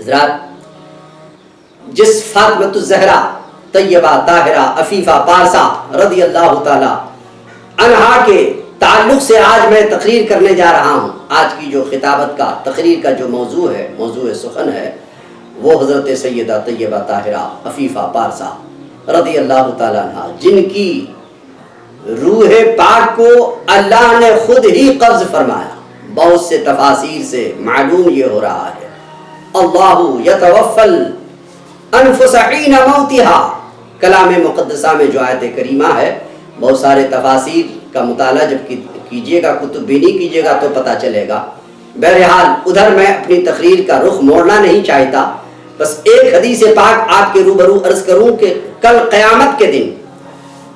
حضرات، جس فاطمۃ الزہرا طیبہ طاہرہ عفیفہ پارسا رضی اللہ تعالی عنہا کے تعلق سے آج میں تقریر کرنے جا رہا ہوں. آج کی جو خطابت کا تقریر کا جو موضوع ہے، موضوع سخن ہے، وہ حضرت سیدہ طیبہ طاہرہ عفیفہ پارسا رضی اللہ تعالی عنہ، جن کی روح پاک کو اللہ نے خود ہی قبض فرمایا. بہت سے تفاسیر سے معلوم یہ ہو رہا ہے، اللہ یتوفل انفس حین موتها، کلام مقدسہ میں جو آیت کریمہ ہے. بہت سارے تفاسیر کا مطالعہ جب کیجئے گا، کتب بینی کیجئے گا تو پتہ چلے گا. بہرحال ادھر میں اپنی تقریر کا رخ موڑنا نہیں چاہتا، بس ایک حدیث پاک آپ کے روبرو عرض کروں کہ کل قیامت کے دن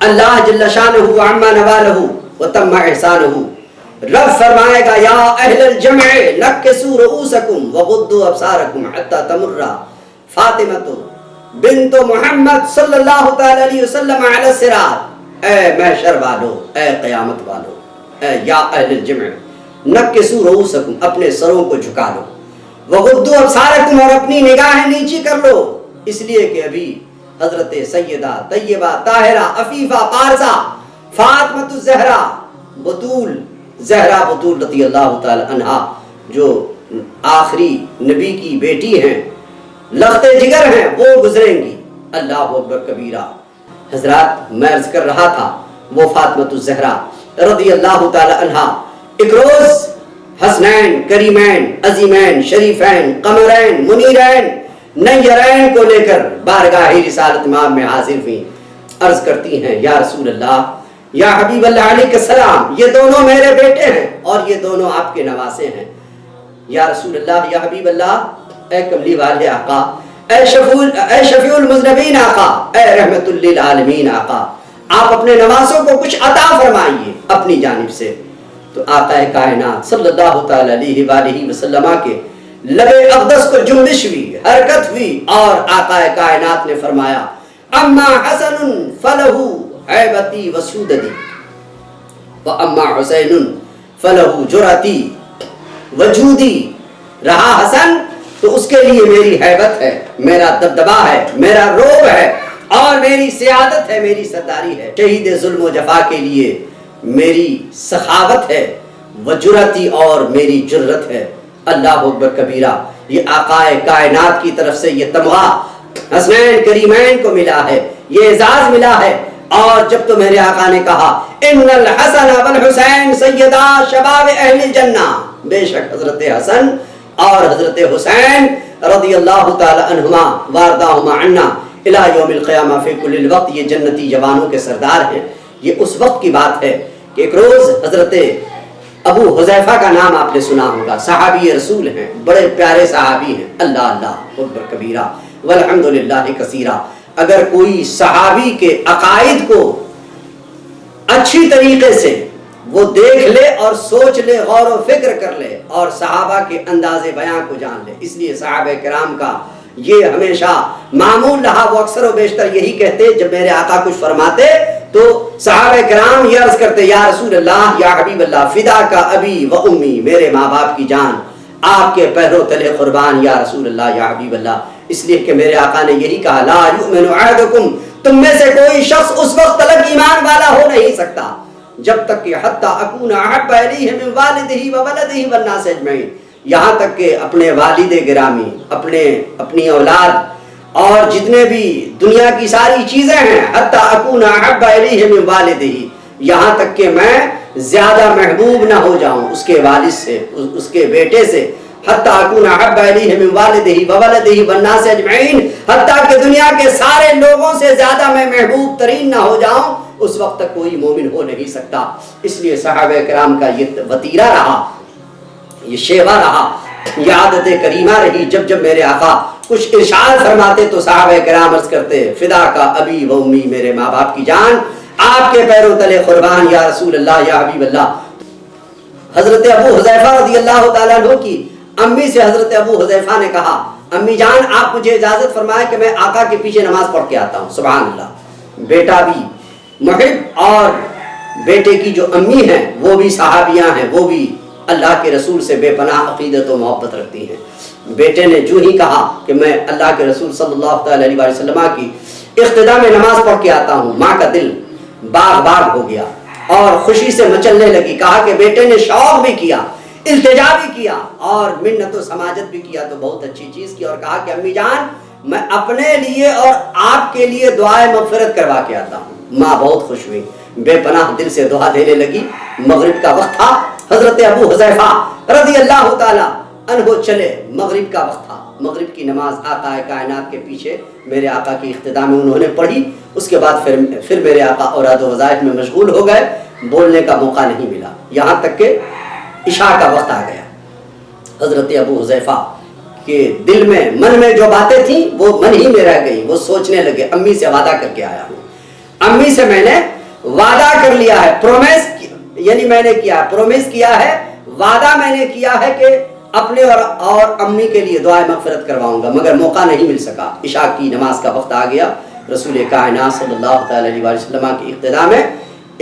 اللہ جل شانہ عما نوالہ وتم احسانہ، رب فرمائے گا یا اہل الجمع نکسوا رؤوسکم وغضوا ابصارکم حتی تمر فاطمۃ بنت محمد صلی اللہ تعالی علیہ وسلم علی الصراط. اے محشر والو، اے قیامت والو، اے یا اہل الجمع نکسوا رؤوسکم، اپنے سروں کو جھکا لو، وغضوا ابصارکم، اور اپنی نگاہیں نیچی کر لو. اس لیے کہ ابھی حضرت سیدہ طیبہ طاہرہ عفیفہ پارسا فاطمۃ الزہرا بطول زہرا بطول رضی اللہ تعالی عنہا، جو آخری نبی کی بیٹی ہیں، لخت جگر ہیں، وہ گزریں گی. اللہ اکبر کبیرہ. حضرات، میں عرض کر رہا تھا وہ فاطمۃ الزہرا رضی اللہ تعالی عنہا ایک روز حسنین کریمین عظیمین شریفین قمرین منیرین نیرین کو لے کر بارگاہ رسالت امام میں حاضر ہوئی. عرض کرتی ہیں یا رسول اللہ، یا حبیب اللہ علیہ السلام، یہ دونوں میرے بیٹے ہیں اور یہ دونوں آپ کے نواسے ہیں. یا رسول اللہ، یا حبیب اللہ، اے کملی والے آقا، اے شفیع المذنبین آقا، اے رحمت للعالمین آقا، آپ اپنے نواسوں کو کچھ عطا فرمائیے اپنی جانب سے. تو آقا کائنات صلی اللہ تعالی علیہ وآلہ وسلم کے لب اقدس کو جنبش ہوئی، حرکت ہوئی، اور آقا کائنات نے فرمایا اما حسن فلہ حیبتی وسودتی واما حسین فلہ جرأتی وجودی. رہا حسن تو اس کے لیے میری حیبت ہے، میرا دبدبا ہے، میرا روب ہے، اور میری سیادت ہے، میری سرداری ہے. شہید ظلم و جفا کے لیے میری سخاوت ہے، وجرأتی، اور میری جرت ہے. اللہ اکبر کبیرہ. یہ آقا کائنات کی طرف سے یہ تمغہ حسنین کریمین کو ملا ہے، یہ اعزاز ملا ہے. اور جب تو میرے آقا نے کہا ان الحسن والحسین سیدا شباب اہل الجنہ، بے شک حضرت حسن اور حضرت حسین رضی اللہ تعالی عنہما وارداہما عنا الى یوم القیامہ فی کل الوقت، یہ جنتی جوانوں کے سردار ہیں. یہ اس وقت کی بات ہے کہ ایک روز حضرت ابو حذیفہ کا نام آپ نے سنا ہوگا، صحابی رسول ہیں، بڑے پیارے صحابی ہیں. اللہ اللہ اکبر کبیرہ والحمدللہ کثیرہ. اگر کوئی صحابی کے عقائد کو اچھی طریقے سے وہ دیکھ لے اور سوچ لے، غور و فکر کر لے، اور صحابہ کے انداز بیان کو جان لے. اس لیے صحابہ کرام کا یہ ہمیشہ معمول رہا، وہ اکثر و بیشتر یہی کہتے جب میرے آقا کچھ فرماتے تو صحابہ کرام یہ عرض کرتے یا رسول اللہ، یا حبیب اللہ، فدا کا ابی و امی، میرے ماں باپ کی جان آپ کے پیروں تلے قربان یا رسول اللہ، یا حبیب اللہ. اس لیے کہ میرے آقا نے یہی کہا لا یؤمن احدکم، تم میں سے کوئی شخص اس وقت تلک ایمان والا ہو نہیں سکتا جب تک کہ حتی اکون احب الیہ من والدہ و ولدہ والناس اجمعین، یہاں تک کہ اپنے والد گرامی، اپنی اولاد اور جتنے بھی دنیا کی ساری چیزیں ہیں، حتی اکون احب الیہ من والدہ، یہاں تک کہ میں زیادہ محبوب نہ ہو جاؤں اس کے والد سے، اس کے بیٹے سے. حتی اکون احب الیہ من والدہ وولدہ والناس اجمعین، حتیٰ کہ دنیا کے سارے لوگوں سے زیادہ میں محبوب ترین نہ ہو جاؤں، اس وقت تک کوئی مومن ہو نہیں سکتا. اس لیے صحابہ کرام کا یہ وتیرہ رہا، یہ شیوا رہا، یہ عادت کریمہ رہی. جب جب میرے آقا کچھ ارشاد فرماتے تو صحابہ کرام عرض کرتے فدا کا ابی و امی، میرے ماں باپ کی جان آپ کے پیروں تلے قربان یا رسول اللہ، یا حبیب اللہ. حضرت ابو حذیفہ رضی اللہ تعالیٰ عنہ کی امی سے حضرت ابو حذیفہ نے کہا امی جان آپ مجھے اجازت فرمائے کہ میں آقا کے پیچھے نماز پڑھ کے آتا ہوں. سبحان اللہ. بیٹا بھی محب اور بیٹے کی جو امی ہیں وہ بھی صحابیاں ہیں، وہ بھی اللہ کے رسول سے بے پناہ عقیدت و محبت رکھتی ہیں. بیٹے نے جو ہی کہا کہ میں اللہ کے رسول صلی اللہ علیہ وسلم کی اقتدا میں نماز پڑھ کے آتا ہوں، ماں کا دل باغ باغ ہو گیا اور خوشی سے مچلنے لگی. کہا کہ بیٹے نے شوق بھی کیا، التجا بھی کیا اور منت و سماجت بھی کیا تو بہت اچھی چیز کی، اور کہا کہ امی جان میں اپنے لیے اور آپ کے لیے دعائے مغفرت کروا کے آتا ہوں. ماں بہت خوش ہوئی، بے پناہ دل سے دعا دینے لگی. مغرب کا وقت تھا. حضرت ابو حذیفہ رضی اللہ تعالی عنہ چلے. مغرب کا وقت تھا. مغرب کی نماز آقا کائنات کے پیچھے میرے آقا کی اقتدا میں انہوں نے پڑھی. اس کے بعد پھر میرے آقا اوراد و وظائف میں مشغول ہو گئے. بولنے کا موقع نہیں ملا یہاں تک کہ عشاء کا وقت آ گیا. حضرت ابو حذیفہ کے دل میں من میں جو باتیں تھیں وہ من ہی میں رہ گئی. وہ سوچنے لگے امی سے وعدہ کر کے آیا ہوں، امی سے میں نے وعدہ کر لیا ہے، پرومیس یعنی میں نے کیا پرومیس کیا ہے، وعدہ میں نے کیا ہے کہ اپنے اور امی کے لیے دعائے مغفرت کرواؤں گا، مگر موقع نہیں مل سکا. عشاء کی نماز کا وقت آ گیا. رسول کائنات صلی اللہ علیہ وسلم کی اقتدا میں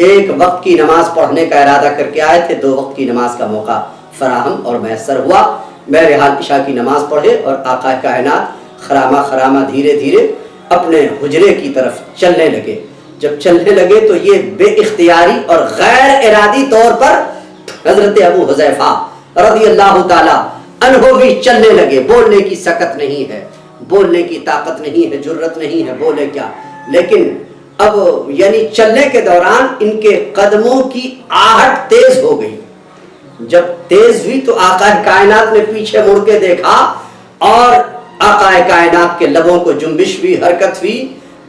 ایک وقت کی نماز پڑھنے کا ارادہ کر کے آئے تھے. 2 وقت کی نماز کا موقع فراہم اور میسر ہوا. بہرحال عشاء کی نماز پڑھے اور آقا کائنات خرامہ خرامہ دھیرے دھیرے اپنے حجرے کی طرف چلنے لگے. جب چلنے لگے تو یہ بے اختیاری اور غیر ارادی طور پر حضرت ابو حذیفہ رضی اللہ تعالی عنہ بھی چلنے لگے. بولنے کی سکت نہیں ہے، بولنے کی طاقت نہیں ہے، جرت نہیں ہے، بولے کیا. لیکن اب یعنی چلنے کے دوران ان کے قدموں کی آہٹ تیز ہو گئی. جب تیز ہوئی تو آقا کائنات نے پیچھے مڑ کے دیکھا اور آقا کائنات کے لبوں کو جنبش ہوئی، حرکت ہوئی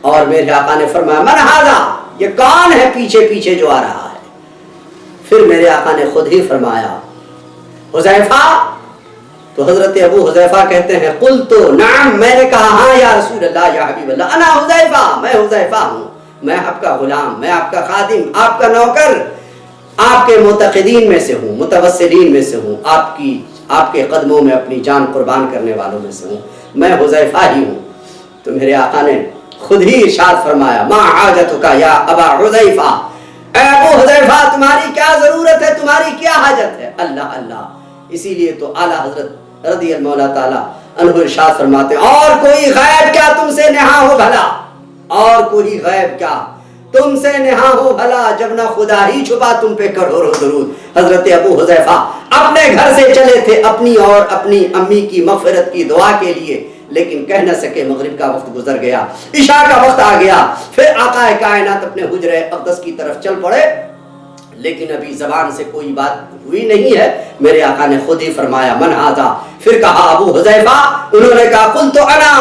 اور میرے آقا نے فرمایا من ھذا، یہ کون ہے پیچھے پیچھے جو آ رہا ہے. پھر میرے آقا نے خود ہی فرمایا حذیفہ. تو حضرت ابو حذیفہ کہتے ہیں قلت نعم، میں نے کہا ہاں یا رسول اللہ یا حبیب اللہ، انا حذیفہ، میں حذیفہ ہوں، میں آپ کا غلام، میں آپ کا خادم، آپ کا نوکر، آپ کے معتقدین میں سے ہوں، متوسلین میں سے ہوں، آپ کے قدموں میں اپنی جان قربان کرنے والوں میں سے ہوں، میں حذیفہ ہی ہوں. تو میرے آقا نے خود ہی ارشاد فرمایا ما حاجتک یا ابا حذیفہ، اے ابو حذیفہ تمہاری کیا ضرورت ہے، تمہاری کیا حاجت ہے. اللہ اللہ. اسی لیے تو اعلیٰ حضرت رضی اللہ تعالیٰ عنہ ارشاد فرماتے اور کوئی غیب کیا تم سے نہا ہو بھلا، اور کوئی غیب کیا تم سے نہا ہو بھلا، جب نہ خدا ہی چھپا تم پہ کروڑوں درود. حضرت ابو حذیفہ اپنے گھر سے چلے تھے اپنی اور اپنی امی کی مغفرت کی دعا کے لیے، لیکن کہہ نہ سکے. مغرب کا وقت گزر گیا، عشاء کا وقت آ گیا. پھر آقا کائنات اپنے حجرہ اقدس کی طرف چل پڑے، لیکن ابھی زبان سے کوئی بات ہوئی نہیں ہے. میرے آقا نے خود ہی فرمایا من ھذا. پھر کہا ابو حذیفہ، انہوں نے کہا قلت انا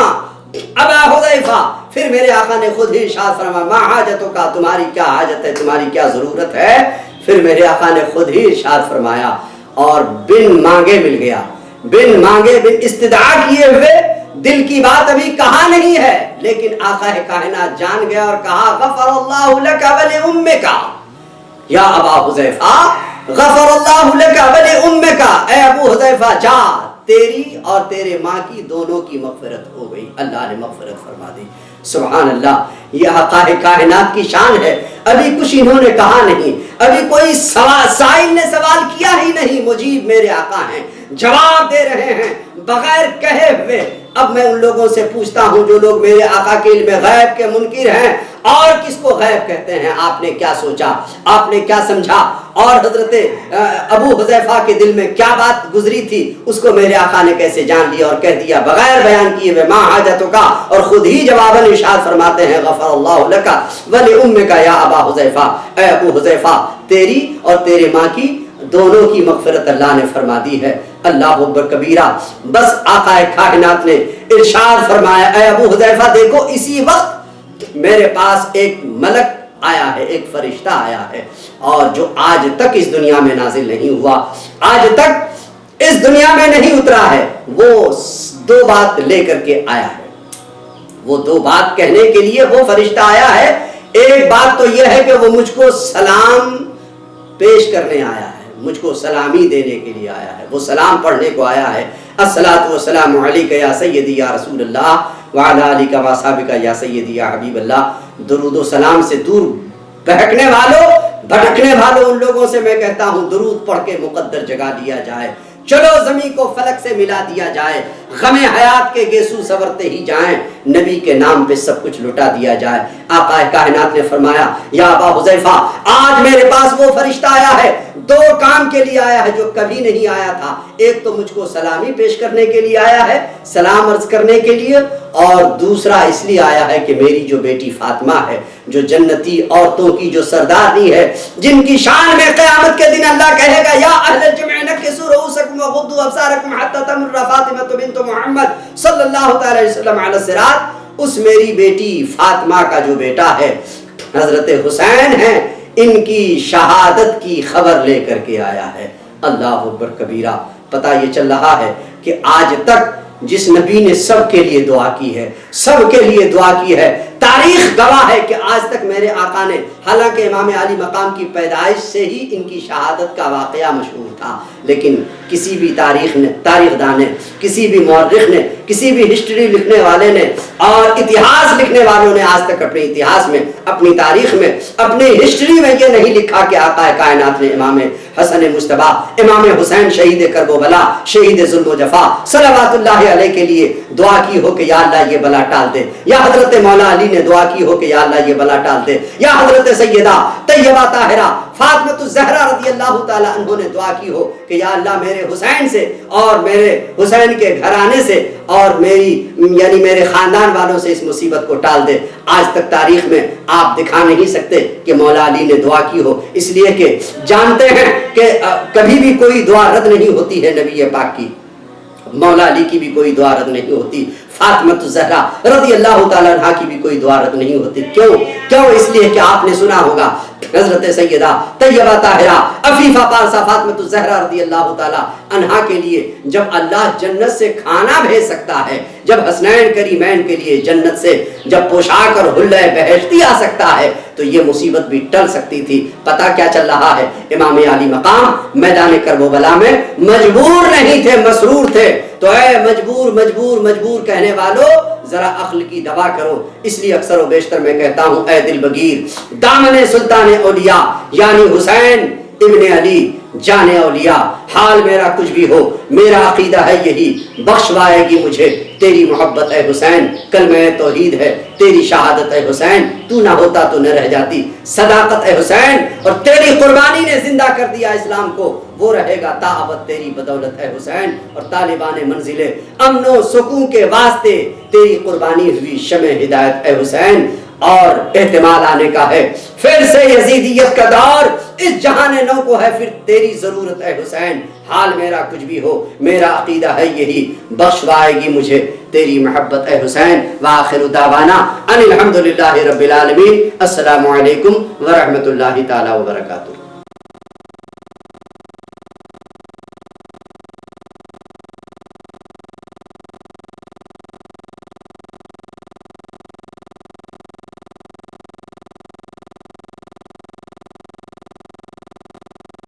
ابا حذیفہ. پھر میرے آقا نے خود ہی ارشاد فرمایا ما حاجتک، تمہاری کیا حاجت ہے، تمہاری کیا ضرورت ہے. پھر میرے آقا نے خود ہی ارشاد فرمایا اور بن مانگے مل گیا، بن مانگے بن استدعا کیے ہوئے. دل کی بات ابھی کہا نہیں ہے لیکن آقا کائنات جان گیا اور کہا غفر اللہ لک ولامک یا ابا حذیفہ، غفر اللہ لک ولامک، اے ابو حذیفہ جا، تیری اور تیرے ماں کی دونوں کی مغفرت ہو گئی. اللہ نے مغفرت فرما دی. سبحان اللہ. یہ حقائق کائنات کی شان ہے. ابھی کچھ انہوں نے کہا نہیں، ابھی کوئی سائل نے سوال کیا ہی نہیں. مجیب میرے آقا ہیں، جواب دے رہے ہیں بغیر کہے ہوئے. اب میں ان لوگوں سے پوچھتا ہوں جو لوگ میرے آقا کے علم غیب کے منکر ہیں، اور کس کو غیب کہتے ہیں؟ آپ نے کیا سوچا، آپ نے کیا سمجھا، اور حضرت ابو حذیفہ کے دل میں کیا بات گزری تھی اس کو میرے آقا نے کیسے جان لیا اور کہہ دیا بغیر بیان کیے ہوئے ما حاجتک. اور خود ہی جواباً ارشاد فرماتے ہیں غفر اللہ لک ولامک یا ابا حذیفہ، اے ابو حذیفہ تیری اور تیرے ماں کی دونوں کی مغفرت اللہ نے فرما دی ہے. اللہ اکبر کبیرہ. بس آقا کائنات نے ارشاد فرمایا اے ابو حذیفہ دیکھو اسی وقت میرے پاس ایک ملک آیا ہے، ایک فرشتہ آیا ہے، اور جو آج تک اس دنیا میں نازل نہیں ہوا، آج تک اس دنیا میں نہیں اترا ہے. وہ 2 بات لے کر کے آیا ہے. وہ 2 بات کہنے کے لیے وہ فرشتہ آیا ہے. ایک بات تو یہ ہے کہ وہ مجھ کو سلام پیش کرنے آیا ہے، مجھ کو سلامی دینے کے لیے آیا ہے، وہ سلام پڑھنے کو آیا ہے. الصلاۃ والسلام علیک یا سیدی یا رسول اللہ وعلی آلک و اصحابک یا سیدی یا حبیب اللہ. درود و سلام سے دور بہکنے والوں، بھٹکنے والوں، ان لوگوں سے میں کہتا ہوں درود پڑھ کے مقدر جگہ لیا جائے. چلو زمین کو فلک سے ملا دیا جائے، غم حیات کے گیسو سورتے ہی جائیں، نبی کے نام پہ سب کچھ لٹا دیا جائے۔ آقا کائنات نے فرمایا یا ابا حذیفہ آج میرے پاس وہ فرشتہ آیا ہے، دو کام کے لیے آیا ہے جو کبھی نہیں آیا تھا۔ ایک تو مجھ کو سلامی پیش کرنے کے لیے آیا ہے، سلام عرض کرنے کے لیے، اور دوسرا اس لیے آیا ہے کہ میری جو بیٹی فاطمہ ہے، جو جنتی عورتوں کی جو سرداری ہے، جن کی شان میں قیامت کے دن اللہ کہے گا یا اہل الجمع نکسوا رؤوسکم وغضوا ابصارکم حتی تمر فاطمہ بنت محمد صلی اللہ تعالی علیہ وسلم علی الصراط، اس میری بیٹی فاطمہ کا جو بیٹا ہے حضرت حسین ہے، ان کی شہادت کی خبر لے کر کے آیا ہے۔ اللہ اکبر کبیرہ۔ پتہ یہ چل رہا ہے کہ آج تک جس نبی نے سب کے لیے دعا کی ہے، سب کے لیے دعا کی ہے، تاریخ گواہ ہے کہ آج تک میرے آقا نے، حالانکہ امام علی مقام کی پیدائش سے ہی ان کی شہادت کا واقعہ مشہور تھا، لیکن کسی بھی تاریخ دان نے، کسی بھی مورخ نے، کسی بھی ہسٹری لکھنے والے نے اور اتہاس لکھنے والوں نے آج تک اپنے اتہاس میں، اپنی تاریخ میں، اپنی ہسٹری میں یہ نہیں لکھا کہ آقا کائنات نے امام حسن مجتبیٰ، امام حسین شہید کربلا، شہید ظلم و جفا صلوات اللہ علیہ کے لیے دعا کی ہو کہ یا اللہ یہ بلا ٹال دے، یا حضرت مولا علی نے دعا کی ہو کہ یا اللہ یہ بلا ٹال دے، یا حضرت سیدہ طیبہ طاہرہ فاطمہ الزہرا رضی اللہ تعالی عنہ نے دعا کی ہو کہ یا اللہ میرے حسین سے اور میرے حسین کے گھرانے سے اور میرے خاندان والوں سے اس مصیبت کو ٹال دے۔ آج تک تاریخ میں آپ دکھا نہیں سکتے کہ مولا علی نے دعا کی ہو، اس لیے کہ جانتے ہیں کہ کبھی بھی کوئی دعا رد نہیں ہوتی ہے نبی پاک کی، مولا علی کی بھی کوئی دعا رد نہیں ہوتی، فاطمہ الزہرا رضی اللہ تعالیٰ عنہ کی بھی کوئی دعا رد نہیں ہوتی۔ کیوں؟ اس لیے کہ آپ نے سنا ہوگا حضرت سیدہ طیبہ طاہرہ عفیفہ پارسہ فاطمہ الزہرا رضی اللہ تعالیٰ عنہا کے لیے جب اللہ جنت سے کھانا بھیج سکتا ہے، جب حسنین کریمین کے لیے جنت سے جب پوشاک اور حلہ بہشتی آ سکتا ہے تو یہ مصیبت بھی ٹل سکتی تھی۔ پتہ کیا چل رہا ہے؟ امام علی مقام میدان کربلا میں مجبور نہیں تھے، مسرور تھے۔ تو اے مجبور مجبور مجبور کہنے والوں، ذرا عقل کی دوا کرو۔ اس لیے اکثر و بیشتر میں کہتا ہوں اے دل بگیر، دامن سلطان اولیاء یعنی حسین ابن علی جان اولیاء، حال میرا کچھ بھی ہو میرا عقیدہ ہے یہی، بخشوائے گی مجھے تیری محبت اے حسین، کلمہ توحید ہے تیری شہادت اے حسین، تو نہ ہوتا تو نہ رہ جاتی، صداقت اے حسین اور تیری قربانی نے زندہ کر دیا اسلام کو، وہ رہے گا تا ابد تیری بدولت اے حسین، اور طالبان منزل امن و سکون کے واسطے تیری قربانی ہوئی شمع ہدایت اے حسین۔ اور احتمال آنے کا ہے پھر سے یزیدیت کا دور، اس جہان نو کو ہے پھر تیری ضرورت اے حسین، حال میرا کچھ بھی ہو میرا عقیدہ ہے یہی، بخشوائے گی مجھے تیری محبت اے حسین۔ وآخر دعوانا ان الحمدللہ رب العالمین۔ السلام علیکم ورحمۃ اللہ تعالی وبرکاتہ۔